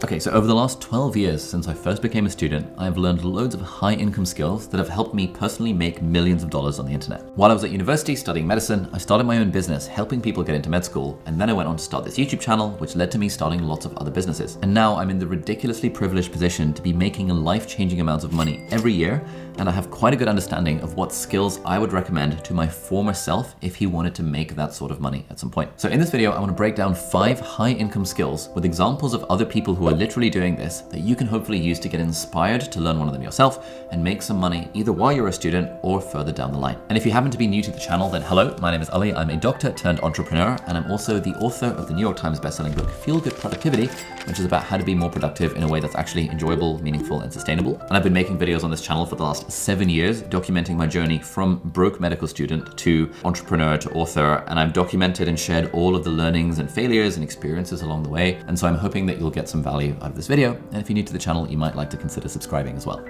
Okay, so over the last 12 years since I first became a student, I've learned loads of high income skills that have helped me personally make millions of dollars on the internet. While I was at university studying medicine, I started my own business helping people get into med school, and then I went on to start this YouTube channel, which led to me starting lots of other businesses. And now I'm in the ridiculously privileged position to be making life-changing amounts of money every year, and I have quite a good understanding of what skills I would recommend to my former self if he wanted to make that sort of money at some point. So in this video, I want to break down 5 high income skills with examples of other people who are literally doing this that you can hopefully use to get inspired to learn one of them yourself and make some money either while you're a student or further down the line. And if you happen to be new to the channel, then hello, my name is Ali. I'm a doctor turned entrepreneur, and I'm also the author of the New York Times bestselling book, Feel Good Productivity, which is about how to be more productive in a way that's actually enjoyable, meaningful, and sustainable. And I've been making videos on this channel for the last 7 years, documenting my journey from broke medical student to entrepreneur to author, and I've documented and shared all of the learnings and failures and experiences along the way. And so I'm hoping that you'll get some value out of this video. And if you're new to the channel, you might like to consider subscribing as well.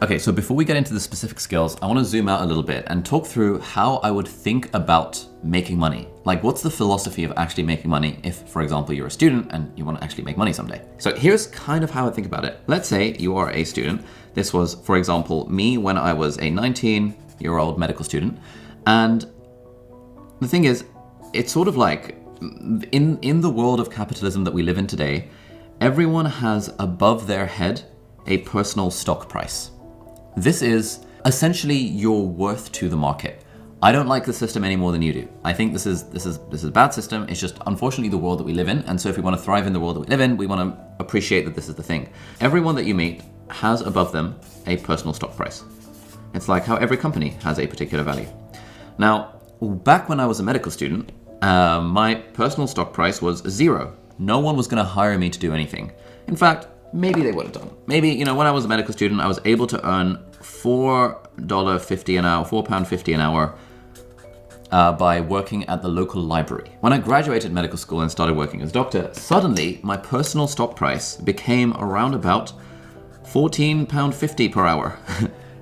Okay, so before we get into the specific skills, I want to zoom out a little bit and talk through how I would think about making money. Like, what's the philosophy of actually making money if, for example, you're a student and you want to actually make money someday? So here's kind of how I think about it. Let's say you are a student. This was, for example, me when I was a 19-year-old medical student. And the thing is, it's sort of like in the world of capitalism that we live in today, everyone has above their head a personal stock price. This is essentially your worth to the market. I don't like the system any more than you do. I think this is a bad system. It's just unfortunately the world that we live in. And so if we want to thrive in the world that we live in, we want to appreciate that this is the thing. Everyone that you meet has above them a personal stock price. It's like how every company has a particular value. Now, back when I was a medical student, my personal stock price was 0. No one was going to hire me to do anything. In fact, maybe they would have done. Maybe, when I was a medical student, I was able to earn $4.50 an hour, £4.50 an hour by working at the local library. When I graduated medical school and started working as a doctor, suddenly my personal stock price became around about £14.50 per hour.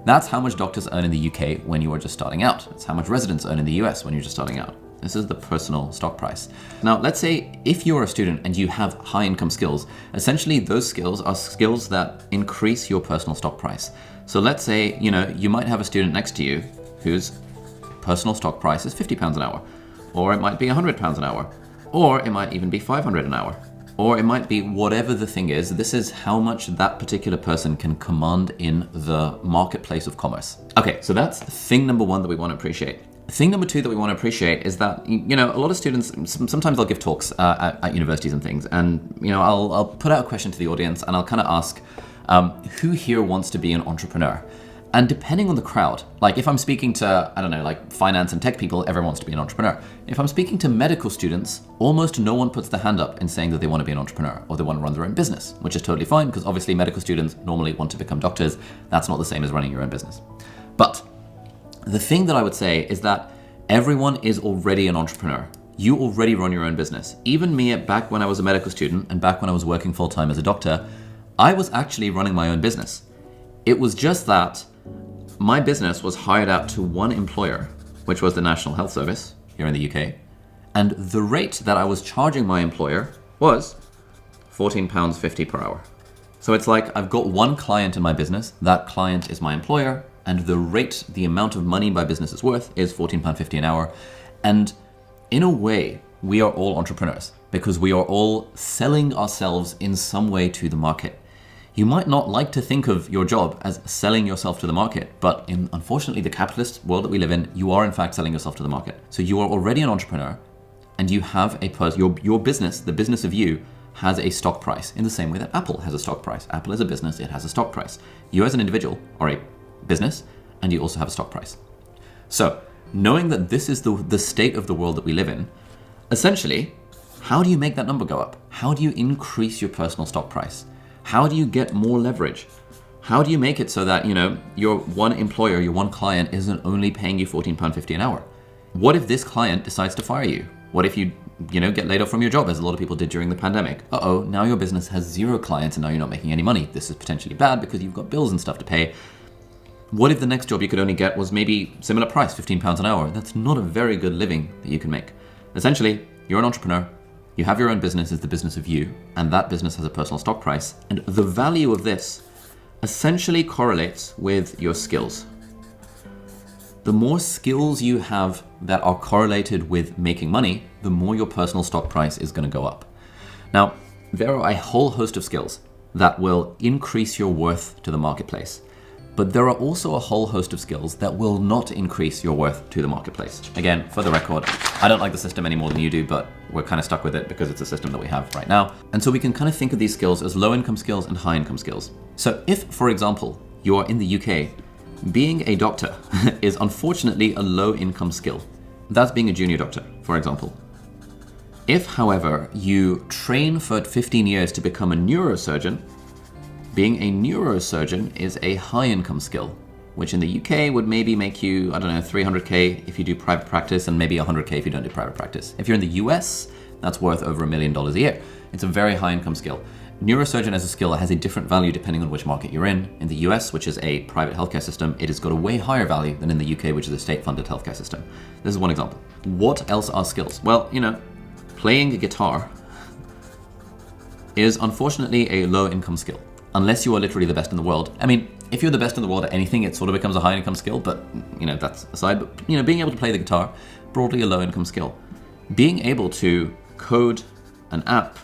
That's how much doctors earn in the UK when you are just starting out. That's how much residents earn in the US when you're just starting out. This is the personal stock price. Now, let's say if you're a student and you have high income skills, essentially those skills are skills that increase your personal stock price. So let's say, you might have a student next to you whose personal stock price is £50 an hour, or it might be £100 an hour, or it might even be $500 an hour, or it might be whatever the thing is. This is how much that particular person can command in the marketplace of commerce. Okay, so that's thing number 1 that we want to appreciate. Thing number 2 that we want to appreciate is that, a lot of students, sometimes I'll give talks at universities and things, and, I'll put out a question to the audience and I'll kind of ask, who here wants to be an entrepreneur? And depending on the crowd, like if I'm speaking to, I don't know, like finance and tech people, everyone wants to be an entrepreneur. If I'm speaking to medical students, almost no one puts their hand up in saying that they want to be an entrepreneur or they want to run their own business, which is totally fine because obviously medical students normally want to become doctors. That's not the same as running your own business. But the thing that I would say is that everyone is already an entrepreneur. You already run your own business. Even me, back when I was a medical student and back when I was working full-time as a doctor, I was actually running my own business. It was just that my business was hired out to one employer, which was the National Health Service here in the UK. And the rate that I was charging my employer was £14.50 per hour. So it's like I've got one client in my business. That client is my employer. And the rate, the amount of money my business is worth is £14.50 an hour. And in a way, we are all entrepreneurs because we are all selling ourselves in some way to the market. You might not like to think of your job as selling yourself to the market, but in, unfortunately, the capitalist world that we live in, you are in fact selling yourself to the market. So you are already an entrepreneur and you have your business, the business of you, has a stock price in the same way that Apple has a stock price. Apple is a business, it has a stock price. You as an individual are a business, and you also have a stock price. So, knowing that this is the state of the world that we live in, essentially, how do you make that number go up? How do you increase your personal stock price? How do you get more leverage? How do you make it so that, your one employer, your one client isn't only paying you £14.50 an hour? What if this client decides to fire you? What if you get laid off from your job, as a lot of people did during the pandemic? Uh-oh, now your business has 0 clients and now you're not making any money. This is potentially bad because you've got bills and stuff to pay. What if the next job you could only get was maybe similar price, £15 an hour? That's not a very good living that you can make. Essentially, you're an entrepreneur. You have your own business, it's the business of you, and that business has a personal stock price. And the value of this essentially correlates with your skills. The more skills you have that are correlated with making money, the more your personal stock price is going to go up. Now, there are a whole host of skills that will increase your worth to the marketplace. But there are also a whole host of skills that will not increase your worth to the marketplace. Again, for the record, I don't like the system any more than you do, but we're kind of stuck with it because it's a system that we have right now. And so we can kind of think of these skills as low income skills and high income skills. So if, for example, you are in the UK, being a doctor is unfortunately a low income skill. That's being a junior doctor, for example. If, however, you train for 15 years to become a neurosurgeon, being a neurosurgeon is a high-income skill, which in the UK would maybe make you, I don't know, 300K if you do private practice and maybe 100K if you don't do private practice. If you're in the US, that's worth over $1 million a year. It's a very high-income skill. Neurosurgeon as a skill has a different value depending on which market you're in. In the US, which is a private healthcare system, it has got a way higher value than in the UK, which is a state-funded healthcare system. This is one example. What else are skills? Well, playing a guitar is unfortunately a low-income skill. Unless you are literally the best in the world. I mean, if you're the best in the world at anything, it sort of becomes a high income skill, but that's aside. But being able to play the guitar, broadly a low income skill. Being able to code an app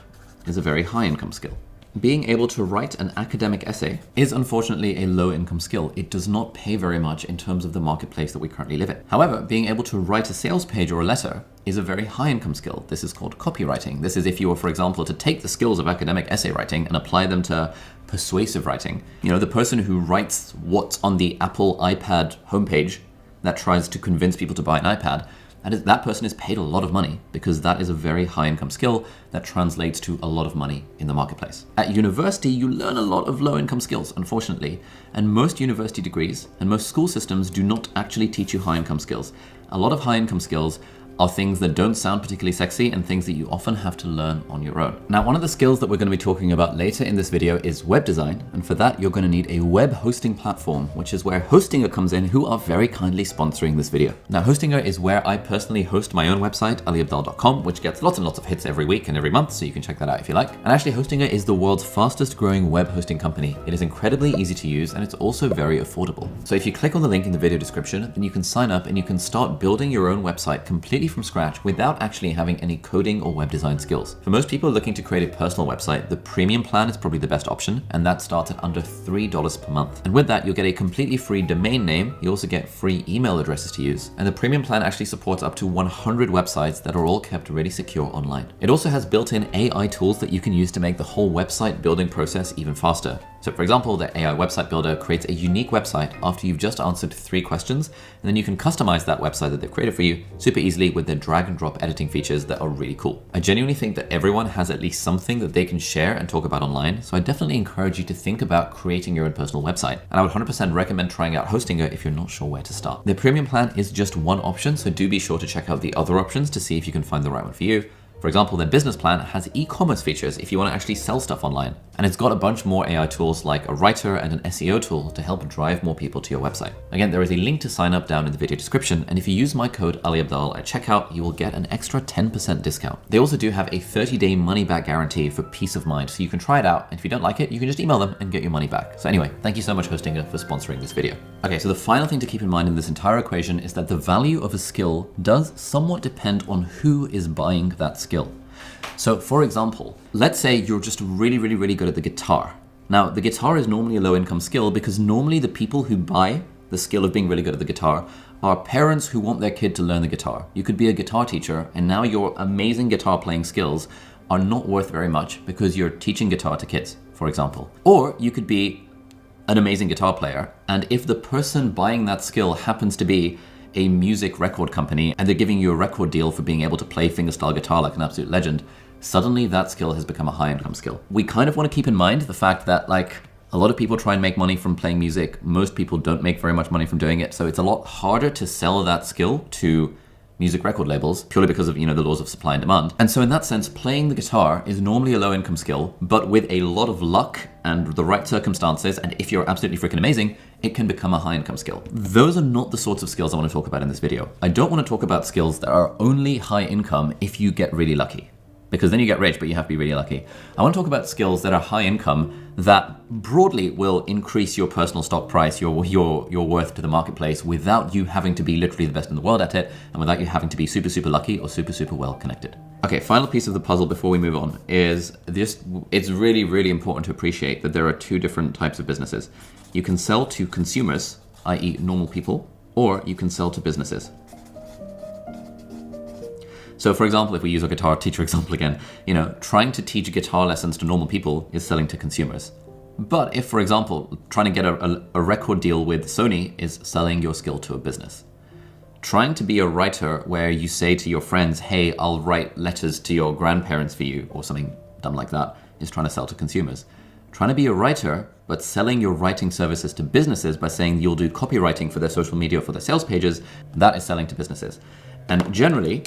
is a very high income skill. Being able to write an academic essay is unfortunately a low income skill. It does not pay very much in terms of the marketplace that we currently live in. However, being able to write a sales page or a letter is a very high income skill. This is called copywriting. This is if you were, for example, to take the skills of academic essay writing and apply them to persuasive writing. The person who writes what's on the Apple iPad homepage that tries to convince people to buy an iPad, that person is paid a lot of money because that is a very high income skill that translates to a lot of money in the marketplace. At university, you learn a lot of low income skills, unfortunately, and most university degrees and most school systems do not actually teach you high income skills. A lot of high income skills are things that don't sound particularly sexy and things that you often have to learn on your own. Now, one of the skills that we're going to be talking about later in this video is web design. And for that, you're going to need a web hosting platform, which is where Hostinger comes in, who are very kindly sponsoring this video. Now, Hostinger is where I personally host my own website, aliabdaal.com, which gets lots and lots of hits every week and every month, so you can check that out if you like. And actually, Hostinger is the world's fastest growing web hosting company. It is incredibly easy to use, and it's also very affordable. So if you click on the link in the video description, then you can sign up and you can start building your own website completely from scratch without actually having any coding or web design skills. For most people looking to create a personal website, the premium plan is probably the best option, and that starts at under $3 per month. And with that, you'll get a completely free domain name. You also get free email addresses to use. And the premium plan actually supports up to 100 websites that are all kept really secure online. It also has built-in AI tools that you can use to make the whole website building process even faster. So for example, the AI website builder creates a unique website after you've just answered 3 questions, and then you can customize that website that they've created for you super easily with their drag and drop editing features that are really cool. I genuinely think that everyone has at least something that they can share and talk about online, so I definitely encourage you to think about creating your own personal website. And I would 100% recommend trying out Hostinger if you're not sure where to start. The premium plan is just one option, so do be sure to check out the other options to see if you can find the right one for you. For example, their business plan has e-commerce features if you want to actually sell stuff online. And it's got a bunch more AI tools like a writer and an SEO tool to help drive more people to your website. Again, there is a link to sign up down in the video description, and if you use my code aliabdaal at checkout, you will get an extra 10% discount. They also do have a 30-day money-back guarantee for peace of mind, so you can try it out, and if you don't like it, you can just email them and get your money back. So anyway, thank you so much, Hostinger, for sponsoring this video. Okay, so the final thing to keep in mind in this entire equation is that the value of a skill does somewhat depend on who is buying that skill. So for example, let's say you're just really good at the guitar. Now, the guitar is normally a low income skill because normally the people who buy the skill of being really good at the guitar are parents who want their kid to learn the guitar. You could be a guitar teacher and now your amazing guitar playing skills are not worth very much because you're teaching guitar to kids, for example. Or you could be an amazing guitar player, and if the person buying that skill happens to be a music record company and they're giving you a record deal for being able to play fingerstyle guitar like an absolute legend, suddenly that skill has become a high income skill. We kind of want to keep in mind the fact that a lot of people try and make money from playing music. Most people don't make very much money from doing it. So it's a lot harder to sell that skill to music record labels purely because of, the laws of supply and demand. And so in that sense, playing the guitar is normally a low income skill, but with a lot of luck and the right circumstances, and if you're absolutely freaking amazing, it can become a high income skill. Those are not the sorts of skills I want to talk about in this video. I don't want to talk about skills that are only high income if you get really lucky. because then you get rich, but you have to be really lucky. I want to talk about skills that are high income that broadly will increase your personal stock price, your worth to the marketplace without you having to be literally the best in the world at it and without you having to be super, super lucky or super, super well connected. Okay, final piece of the puzzle before we move on is this. It's really, really important to appreciate that there are two different types of businesses. You can sell to consumers, i.e. normal people, or you can sell to businesses. So for example, if we use a guitar teacher example again, trying to teach guitar lessons to normal people is selling to consumers. But if, for example, trying to get a record deal with Sony is selling your skill to a business. Trying to be a writer where you say to your friends, hey, I'll write letters to your grandparents for you, or something dumb like that, is trying to sell to consumers. Trying to be a writer, but selling your writing services to businesses by saying you'll do copywriting for their social media or for their sales pages, that is selling to businesses. And generally,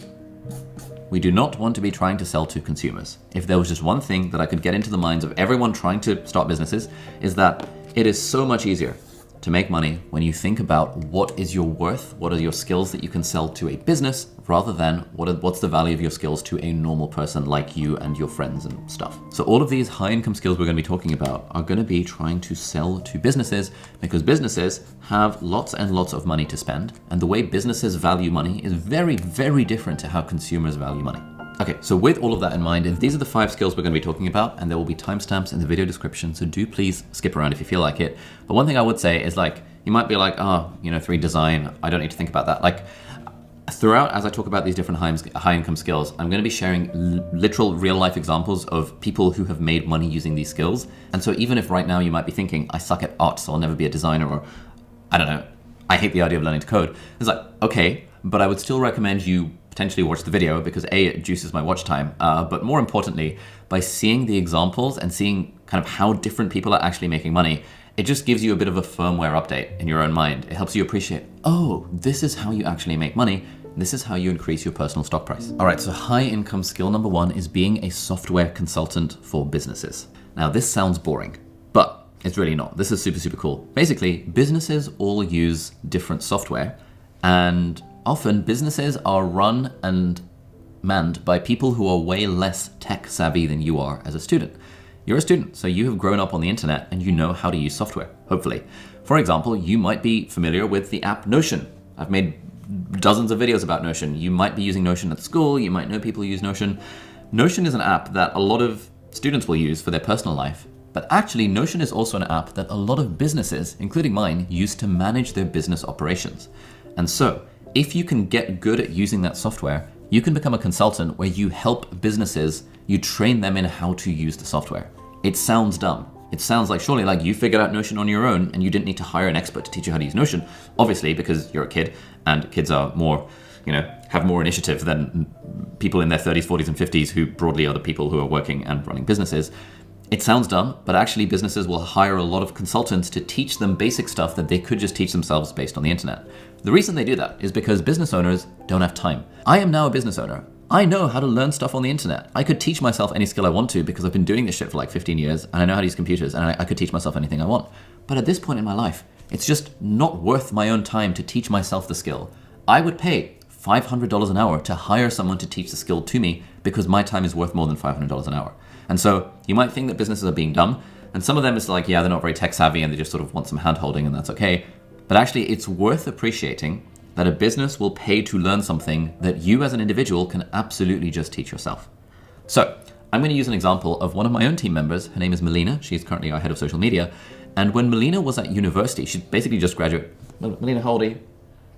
we do not want to be trying to sell to consumers. If there was just one thing that I could get into the minds of everyone trying to start businesses, is that it is so much easier to make money when you think about what is your worth, what are your skills that you can sell to a business, rather than what's the value of your skills to a normal person like you and your friends and stuff. So all of these high income skills we're going to be talking about are going to be trying to sell to businesses, because businesses have lots and lots of money to spend, and the way businesses value money is very, very different to how consumers value money. Okay, so with all of that in mind, these are the 5 skills we're going to be talking about, and there will be timestamps in the video description, so do please skip around if you feel like it. But one thing I would say is, you might be like, 3 design, I don't need to think about that. Throughout, as I talk about these different high income skills, I'm going to be sharing literal real life examples of people who have made money using these skills. And so even if right now you might be thinking, I suck at art, so I'll never be a designer, or I don't know, I hate the idea of learning to code. It's okay, but I would still recommend you potentially watch the video because A, it juices my watch time, but more importantly, by seeing the examples and seeing kind of how different people are actually making money, it just gives you a bit of a firmware update in your own mind. It helps you appreciate, oh, this is how you actually make money. This is how you increase your personal stock price. All right, so high income skill number 1 is being a software consultant for businesses. Now this sounds boring, but it's really not. This is super, super cool. Basically, businesses all use different software, and often businesses are run and manned by people who are way less tech savvy than you are as a student. You're a student, so you have grown up on the internet and you know how to use software, hopefully. For example, you might be familiar with the app Notion. I've made dozens of videos about Notion. You might be using Notion at school, you might know people who use Notion. Notion is an app that a lot of students will use for their personal life, but actually Notion is also an app that a lot of businesses, including mine, use to manage their business operations. And so, if you can get good at using that software, you can become a consultant where you help businesses, you train them in how to use the software. It sounds dumb. It sounds like surely you figured out Notion on your own and you didn't need to hire an expert to teach you how to use Notion. Obviously, because you're a kid and kids are more, have more initiative than people in their 30s, 40s, and 50s who broadly are the people who are working and running businesses. It sounds dumb, but actually businesses will hire a lot of consultants to teach them basic stuff that they could just teach themselves based on the internet. The reason they do that is because business owners don't have time. I am now a business owner. I know how to learn stuff on the internet. I could teach myself any skill I want to because I've been doing this shit for 15 years and I know how to use computers, and I could teach myself anything I want. But at this point in my life, it's just not worth my own time to teach myself the skill. I would pay $500 an hour to hire someone to teach the skill to me because my time is worth more than $500 an hour. And so you might think that businesses are being dumb, and some of them is they're not very tech savvy and they just sort of want some hand holding, and that's okay. But actually it's worth appreciating that a business will pay to learn something that you as an individual can absolutely just teach yourself. So I'm going to use an example of one of my own team members. Her name is Melina. She's currently our head of social media. And when Melina was at university, she basically just graduated. Melina, how old are you?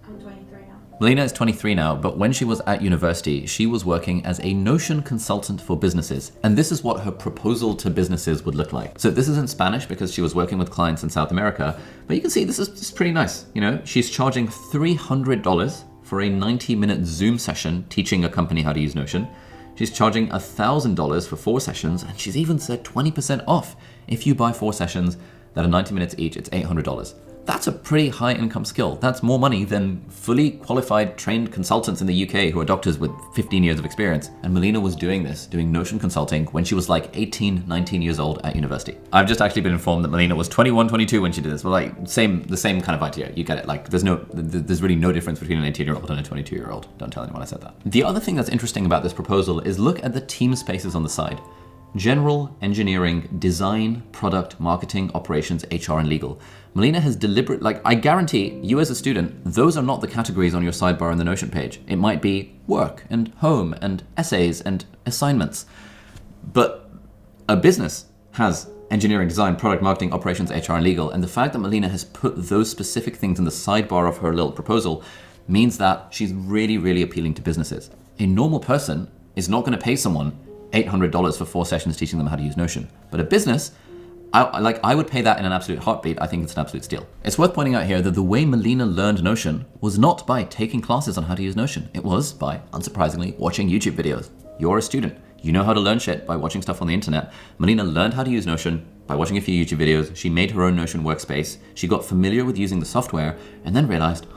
I'm 23 now. Melina is 23 now, but when she was at university, she was working as a Notion consultant for businesses. And this is what her proposal to businesses would look like. So this is in Spanish because she was working with clients in South America. But you can see this is pretty nice. She's charging $300 for a 90-minute Zoom session teaching a company how to use Notion. She's charging $1,000 for 4 sessions, and she's even said 20% off. If you buy 4 sessions that are 90 minutes each, it's $800. That's a pretty high income skill. That's more money than fully qualified trained consultants in the UK who are doctors with 15 years of experience. And Melina was doing Notion consulting when she was like 18, 19 years old at university. I've just actually been informed that Melina was 21, 22 when she did this. Well, like the same kind of idea. You get it. Like there's really no difference between an 18-year-old and a 22-year-old. Don't tell anyone I said that. The other thing that's interesting about this proposal is look at the team spaces on the side. General, engineering, design, product, marketing, operations, HR, and legal. Melina has I guarantee you as a student, those are not the categories on your sidebar on the Notion page. It might be work and home and essays and assignments. But a business has engineering, design, product, marketing, operations, HR, and legal. And the fact that Melina has put those specific things in the sidebar of her little proposal means that she's really, really appealing to businesses. A normal person is not going to pay someone $800 for 4 sessions teaching them how to use Notion. But a business, I would pay that in an absolute heartbeat. I think it's an absolute steal. It's worth pointing out here that the way Melina learned Notion was not by taking classes on how to use Notion. It was by, unsurprisingly, watching YouTube videos. You're a student. You know how to learn shit by watching stuff on the internet. Melina learned how to use Notion by watching a few YouTube videos. She made her own Notion workspace. She got familiar with using the software and then realized,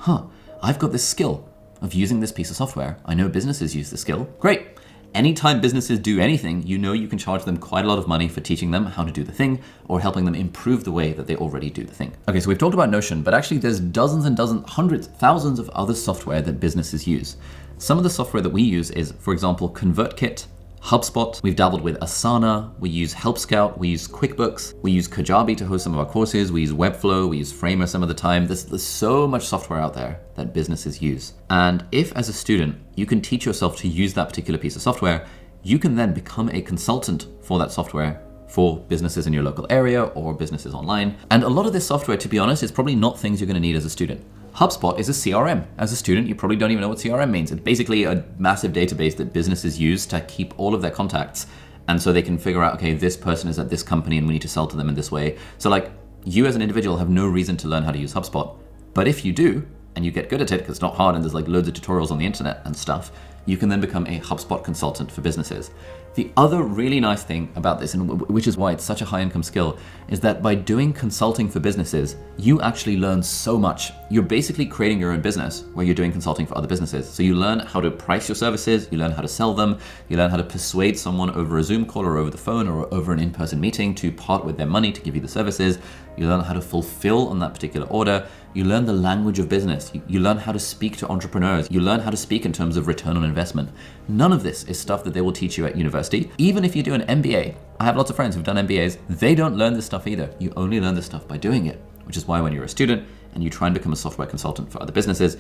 I've got this skill of using this piece of software. I know businesses use this skill. Great. Anytime businesses do anything, you know you can charge them quite a lot of money for teaching them how to do the thing or helping them improve the way that they already do the thing. Okay, so we've talked about Notion, but actually there's dozens and dozens, hundreds, thousands of other software that businesses use. Some of the software that we use is, for example, ConvertKit, HubSpot, we've dabbled with Asana, we use Help Scout, we use QuickBooks, we use Kajabi to host some of our courses, we use Webflow, we use Framer some of the time. There's so much software out there that businesses use. And if as a student, you can teach yourself to use that particular piece of software, you can then become a consultant for that software for businesses in your local area or businesses online. And a lot of this software, to be honest, is probably not things you're going to need as a student. HubSpot is a CRM. As a student, you probably don't even know what CRM means. It's basically a massive database that businesses use to keep all of their contacts. And so they can figure out, okay, this person is at this company and we need to sell to them in this way. So like you as an individual have no reason to learn how to use HubSpot. But if you do, and you get good at it, because it's not hard and there's like loads of tutorials on the internet and stuff, you can then become a HubSpot consultant for businesses. The other really nice thing about this, and which is why it's such a high income skill, is that by doing consulting for businesses, you actually learn so much. You're basically creating your own business where you're doing consulting for other businesses. So you learn how to price your services, you learn how to sell them, you learn how to persuade someone over a Zoom call or over the phone or over an in-person meeting to part with their money to give you the services. You learn how to fulfill on that particular order. You learn the language of business. You learn how to speak to entrepreneurs. You learn how to speak in terms of return on investment. None of this is stuff that they will teach you at university. Even if you do an MBA, I have lots of friends who've done MBAs, they don't learn this stuff either. You only learn this stuff by doing it, which is why when you're a student and you try and become a software consultant for other businesses,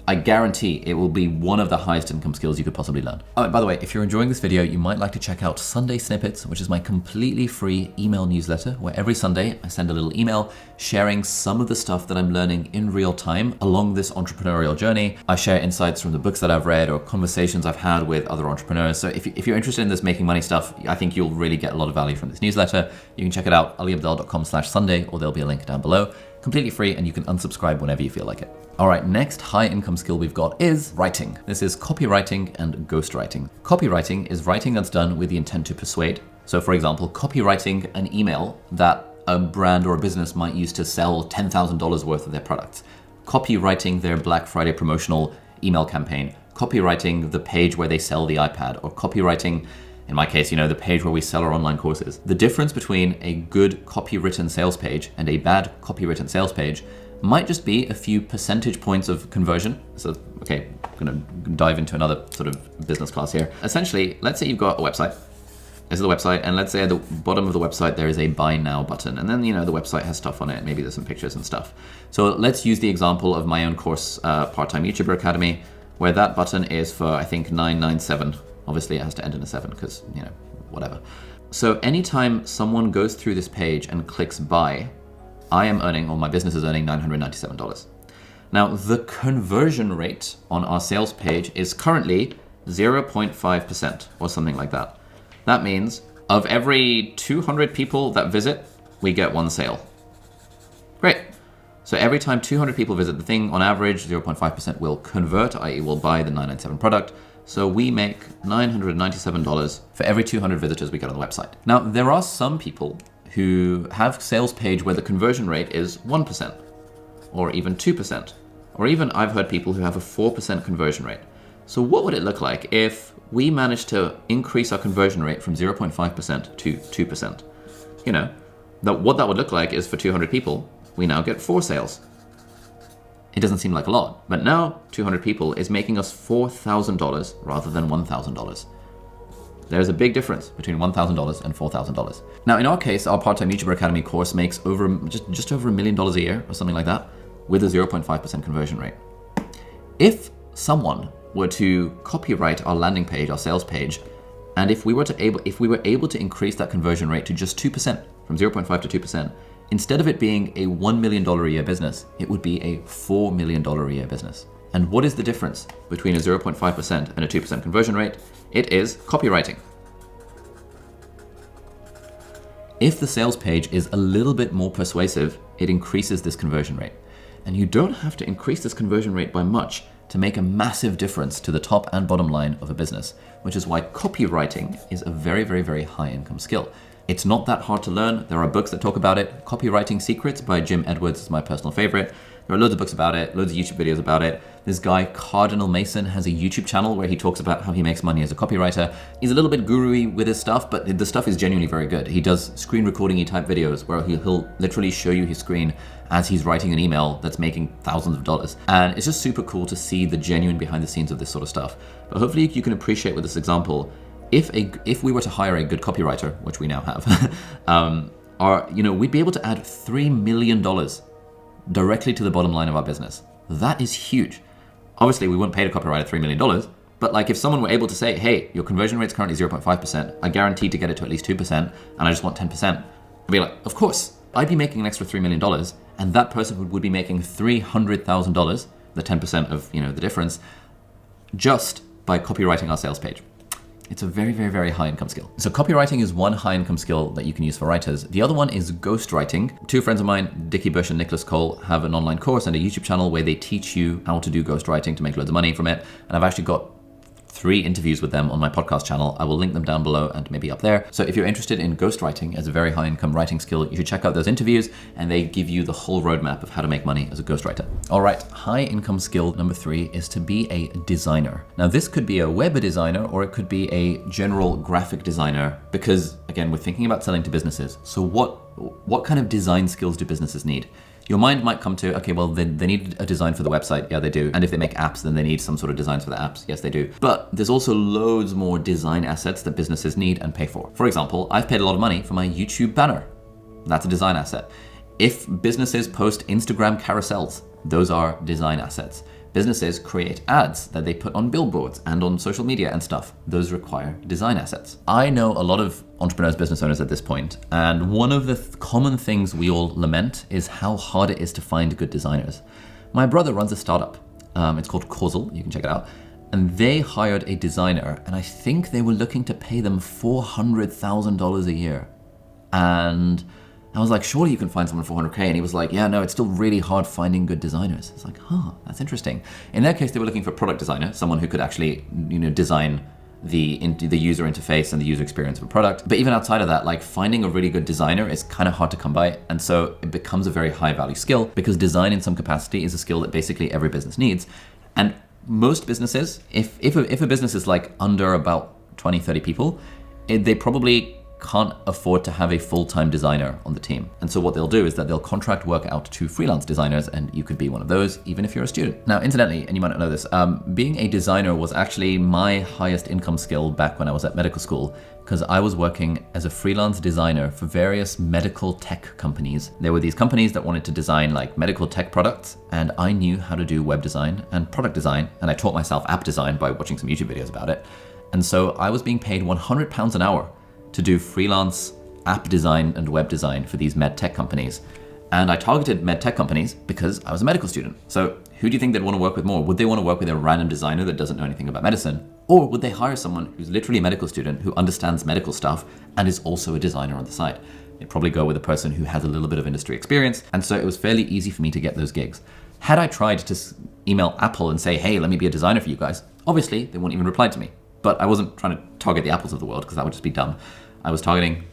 I guarantee it will be one of the highest income skills you could possibly learn. Oh, and by the way, if you're enjoying this video, you might like to check out Sunday Snippets, which is my completely free email newsletter, where every Sunday I send a little email sharing some of the stuff that I'm learning in real time along this entrepreneurial journey. I share insights from the books that I've read or conversations I've had with other entrepreneurs. So if you're interested in this making money stuff, I think you'll really get a lot of value from this newsletter. You can check it out, aliabdaal.com/Sunday, or there'll be a link down below. Completely free, and you can unsubscribe whenever you feel like it. All right, next high income skill we've got is writing. This is copywriting and ghostwriting. Copywriting is writing that's done with the intent to persuade. So for example, copywriting an email that a brand or a business might use to sell $10,000 worth of their products. Copywriting their Black Friday promotional email campaign. Copywriting the page where they sell the iPad, or copywriting, in my case, the page where we sell our online courses. The difference between a good copywritten sales page and a bad copywritten sales page might just be a few percentage points of conversion. So, okay, I'm gonna dive into another sort of business class here. Essentially, let's say you've got a website. This is the website, and let's say at the bottom of the website there is a buy now button, and then the website has stuff on it. Maybe there's some pictures and stuff. So let's use the example of my own course, Part-Time YouTuber Academy, where that button is for, I think, $997. Obviously, it has to end in a 7 because, whatever. So anytime someone goes through this page and clicks buy, I am earning, or my business is earning, $997. Now, the conversion rate on our sales page is currently 0.5% or something like that. That means of every 200 people that visit, we get 1 sale. Great. So every time 200 people visit the thing, on average, 0.5% will convert, i.e. will buy the 997 product. So we make $997 for every 200 visitors we get on the website. Now, there are some people who have sales page where the conversion rate is 1%. or even 2%, or even I've heard people who have a 4% conversion rate. So what would it look like if we managed to increase our conversion rate from 0.5% to 2%? You know, what that would look like is for 200 people, we now get 4 sales. It doesn't seem like a lot, but now 200 people is making us $4,000 rather than $1,000. There's a big difference between $1,000 and $4,000. Now, in our case, our part-time YouTuber Academy course makes just over $1 million a year or something like that with a 0.5% conversion rate. If someone were to copyright our landing page, our sales page, and if we were able to increase that conversion rate to just 2%, from 0.5 to 2%, instead of it being a $1 million a year business, it would be a $4 million a year business. And what is the difference between a 0.5% and a 2% conversion rate? It is copywriting. If the sales page is a little bit more persuasive, it increases this conversion rate. And you don't have to increase this conversion rate by much to make a massive difference to the top and bottom line of a business, which is why copywriting is a very, very, very high income skill. It's not that hard to learn. There are books that talk about it. Copywriting Secrets by Jim Edwards is my personal favorite. There are loads of books about it, loads of YouTube videos about it. This guy, Cardinal Mason, has a YouTube channel where he talks about how he makes money as a copywriter. He's a little bit guru-y with his stuff, but the stuff is genuinely very good. He does screen recording-y type videos where he'll literally show you his screen as he's writing an email that's making thousands of dollars. And it's just super cool to see the genuine behind the scenes of this sort of stuff. But hopefully you can appreciate with this example, if we were to hire a good copywriter, which we now have, we'd be able to add $3 million directly to the bottom line of our business. That is huge. Obviously, we wouldn't pay a copywriter $3 million, but like if someone were able to say, hey, your conversion rate's currently 0.5%, I guarantee to get it to at least 2%, and I just want 10%, I'd be like, of course, I'd be making an extra $3 million, and that person would be making $300,000, the 10% of the difference, just by copywriting our sales page. It's a very, very, very high income skill. So copywriting is one high income skill that you can use for writers. The other one is ghostwriting. Two friends of mine, Dickie Bush and Nicholas Cole, have an online course and a YouTube channel where they teach you how to do ghostwriting to make loads of money from it. And I've actually got 3 interviews with them on my podcast channel. I will link them down below and maybe up there. So if you're interested in ghostwriting as a very high income writing skill, you should check out those interviews, and they give you the whole roadmap of how to make money as a ghostwriter. All right, high income skill number 3 is to be a designer. Now this could be a web designer or it could be a general graphic designer, because again, we're thinking about selling to businesses. So what kind of design skills do businesses need? Your mind might come to, okay, well, they need a design for the website. Yeah, they do. And if they make apps, then they need some sort of designs for the apps. Yes, they do. But there's also loads more design assets that businesses need and pay for. For example, I've paid a lot of money for my YouTube banner. That's a design asset. If businesses post Instagram carousels, those are design assets. Businesses create ads that they put on billboards and on social media and stuff. Those require design assets. I know a lot of entrepreneurs, business owners at this point, and one of the common things we all lament is how hard it is to find good designers. My brother runs a startup. It's called Causal. You can check it out. And they hired a designer, and I think they were looking to pay them $400,000 a year. And I was like, surely you can find someone $400K. And he was like, yeah, no, it's still really hard finding good designers. It's like, that's interesting. In their case, they were looking for a product designer, someone who could actually, design the user interface and the user experience of a product. But even outside of that, like finding a really good designer is kind of hard to come by. And so it becomes a very high value skill, because design in some capacity is a skill that basically every business needs. And most businesses, if a business is like under about 20, 30 people, they probably can't afford to have a full-time designer on the team. And so what they'll do is that they'll contract work out to freelance designers, and you could be one of those even if you're a student. Now, incidentally, and you might not know this, being a designer was actually my highest income skill back when I was at medical school, because I was working as a freelance designer for various medical tech companies. There were these companies that wanted to design like medical tech products, and I knew how to do web design and product design, and I taught myself app design by watching some YouTube videos about it. And so I was being paid £100 an hour to do freelance app design and web design for these med tech companies. And I targeted med tech companies because I was a medical student. So who do you think they'd want to work with more? Would they want to work with a random designer that doesn't know anything about medicine? Or would they hire someone who's literally a medical student who understands medical stuff and is also a designer on the side? They'd probably go with a person who has a little bit of industry experience. And so it was fairly easy for me to get those gigs. Had I tried to email Apple and say, hey, let me be a designer for you guys, obviously they wouldn't even reply to me. But I wasn't trying to target the Apples of the world, because that would just be dumb. I was targeting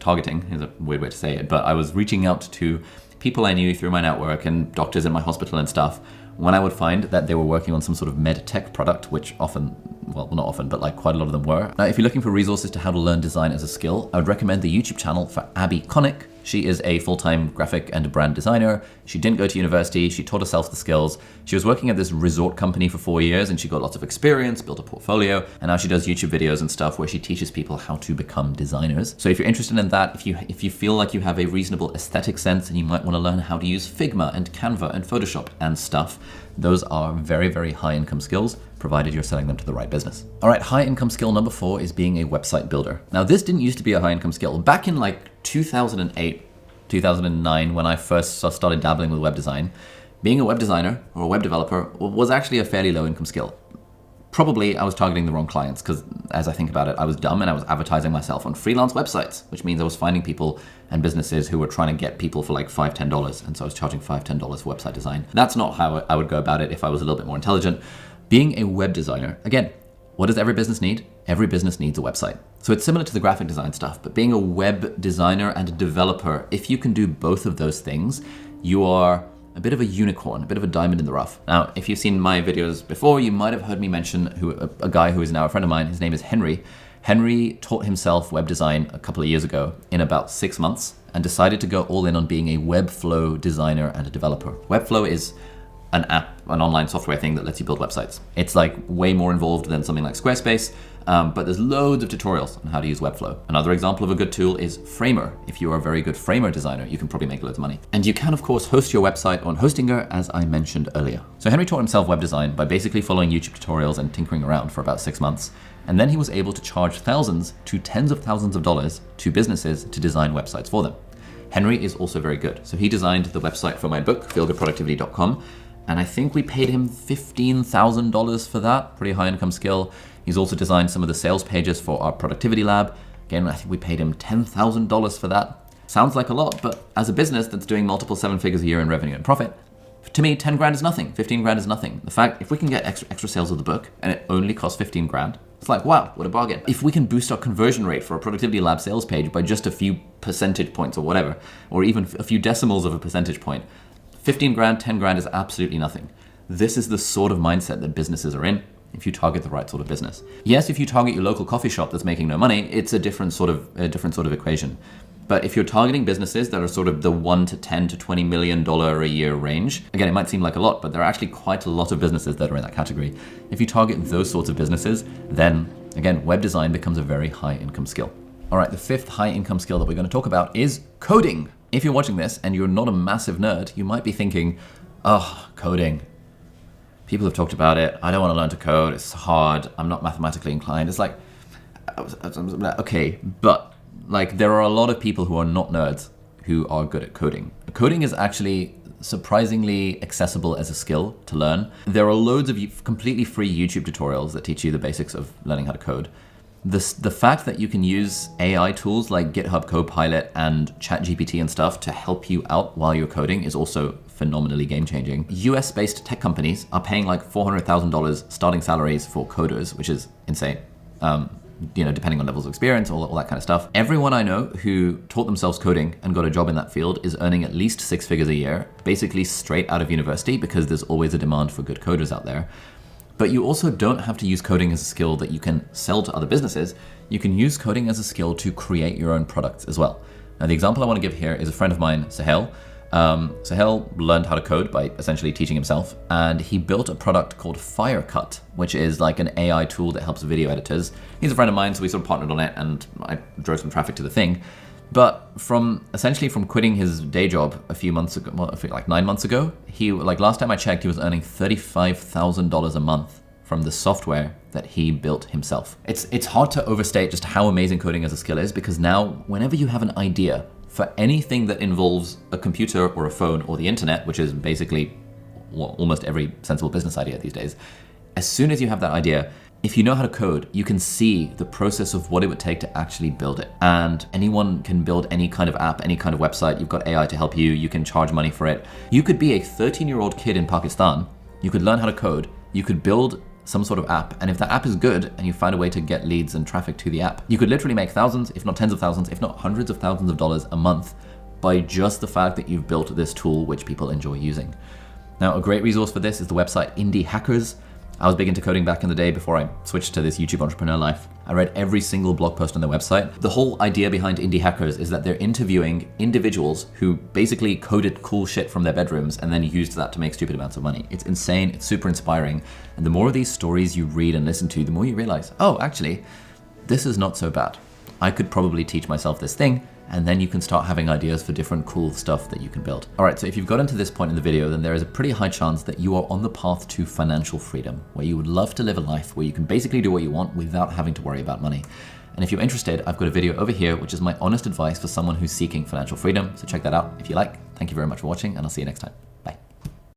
is a weird way to say it, but I was reaching out to people I knew through my network and doctors in my hospital and stuff, when I would find that they were working on some sort of med tech product, which often, well, not often, but like quite a lot of them were. Now, if you're looking for resources to how to learn design as a skill, I would recommend the YouTube channel for Abby Connick. She is a full-time graphic and brand designer. She didn't go to university. She taught herself the skills. She was working at this resort company for 4 years and she got lots of experience, built a portfolio, and now she does YouTube videos and stuff where she teaches people how to become designers. So if you're interested in that, if you feel like you have a reasonable aesthetic sense and you might want to learn how to use Figma and Canva and Photoshop and stuff, those are very, very high income skills, provided you're selling them to the right business. All right, high income skill number 4 is being a website builder. Now, this didn't used to be a high income skill. Back in like 2008, 2009, when I first started dabbling with web design, being a web designer or a web developer was actually a fairly low income skill. Probably I was targeting the wrong clients because as I think about it, I was dumb and I was advertising myself on freelance websites, which means I was finding people and businesses who were trying to get people for like $5, $10. And so I was charging $5, $10 for website design. That's not how I would go about it if I was a little bit more intelligent. Being a web designer, again, what does every business need? Every business needs a website. So it's similar to the graphic design stuff, but being a web designer and a developer, if you can do both of those things, you are a bit of a unicorn, a bit of a diamond in the rough. Now, if you've seen my videos before, you might have heard me mention a guy who is now a friend of mine. His name is Henry. Henry taught himself web design a couple of years ago in about 6 months and decided to go all in on being a Webflow designer and a developer. Webflow is an app, an online software thing that lets you build websites. It's like way more involved than something like Squarespace, but there's loads of tutorials on how to use Webflow. Another example of a good tool is Framer. If you are a very good Framer designer, you can probably make loads of money. And you can, of course, host your website on Hostinger, as I mentioned earlier. So Henry taught himself web design by basically following YouTube tutorials and tinkering around for about 6 months. And then he was able to charge thousands to tens of thousands of dollars to businesses to design websites for them. Henry is also very good. So he designed the website for my book, feelgoodproductivity.com. And I think we paid him $15,000 for that, pretty high income skill. He's also designed some of the sales pages for our productivity lab. Again, I think we paid him $10,000 for that. Sounds like a lot, but as a business that's doing multiple 7 figures a year in revenue and profit, to me, 10 grand is nothing, 15 grand is nothing. The fact, if we can get extra sales of the book and it only costs 15 grand, it's like, wow, what a bargain. If we can boost our conversion rate for a productivity lab sales page by just a few percentage points or whatever, or even a few decimals of a percentage point, 15 grand, 10 grand is absolutely nothing. This is the sort of mindset that businesses are in if you target the right sort of business. Yes, if you target your local coffee shop that's making no money, it's a different sort of equation. But if you're targeting businesses that are sort of the $1 to $10 to $20 million a year range, again, it might seem like a lot, but there are actually quite a lot of businesses that are in that category. If you target those sorts of businesses, then again, web design becomes a very high income skill. All right, the 5th high income skill that we're going to talk about is coding. If you're watching this and you're not a massive nerd, you might be thinking, oh, coding. People have talked about it. I don't want to learn to code. It's hard. I'm not mathematically inclined. It's like, okay, but like there are a lot of people who are not nerds who are good at coding. Coding is actually surprisingly accessible as a skill to learn. There are loads of completely free YouTube tutorials that teach you the basics of learning how to code. The fact that you can use AI tools like GitHub Copilot and ChatGPT and stuff to help you out while you're coding is also phenomenally game-changing. US-based tech companies are paying like $400,000 starting salaries for coders, which is insane. Depending on levels of experience, all that kind of stuff. Everyone I know who taught themselves coding and got a job in that field is earning at least 6 figures a year, basically straight out of university, because there's always a demand for good coders out there. But you also don't have to use coding as a skill that you can sell to other businesses. You can use coding as a skill to create your own products as well. Now, the example I want to give here is a friend of mine, Sahel. Sahel learned how to code by essentially teaching himself, and he built a product called Firecut, which is like an AI tool that helps video editors. He's a friend of mine, so we sort of partnered on it, and I drove some traffic to the thing. But from quitting his day job a few months ago, well, I think like 9 months ago, last time I checked, he was earning $35,000 a month from the software that he built himself. It's hard to overstate just how amazing coding as a skill is, because now whenever you have an idea for anything that involves a computer or a phone or the internet, which is basically almost every sensible business idea these days, as soon as you have that idea, if you know how to code, you can see the process of what it would take to actually build it. And anyone can build any kind of app, any kind of website. You've got AI to help you. You can charge money for it. You could be a 13-year-old kid in Pakistan. You could learn how to code. You could build some sort of app. And if that app is good and you find a way to get leads and traffic to the app, you could literally make thousands, if not tens of thousands, if not hundreds of thousands of dollars a month by just the fact that you've built this tool which people enjoy using. Now, a great resource for this is the website Indie Hackers. I was big into coding back in the day before I switched to this YouTube entrepreneur life. I read every single blog post on their website. The whole idea behind Indie Hackers is that they're interviewing individuals who basically coded cool shit from their bedrooms and then used that to make stupid amounts of money. It's insane, it's super inspiring. And the more of these stories you read and listen to, the more you realize, oh, actually, this is not so bad. I could probably teach myself this thing, and then you can start having ideas for different cool stuff that you can build. All right, so if you've gotten to this point in the video, then there is a pretty high chance that you are on the path to financial freedom, where you would love to live a life where you can basically do what you want without having to worry about money. And if you're interested, I've got a video over here, which is my honest advice for someone who's seeking financial freedom. So check that out if you like. Thank you very much for watching, and I'll see you next time. Bye.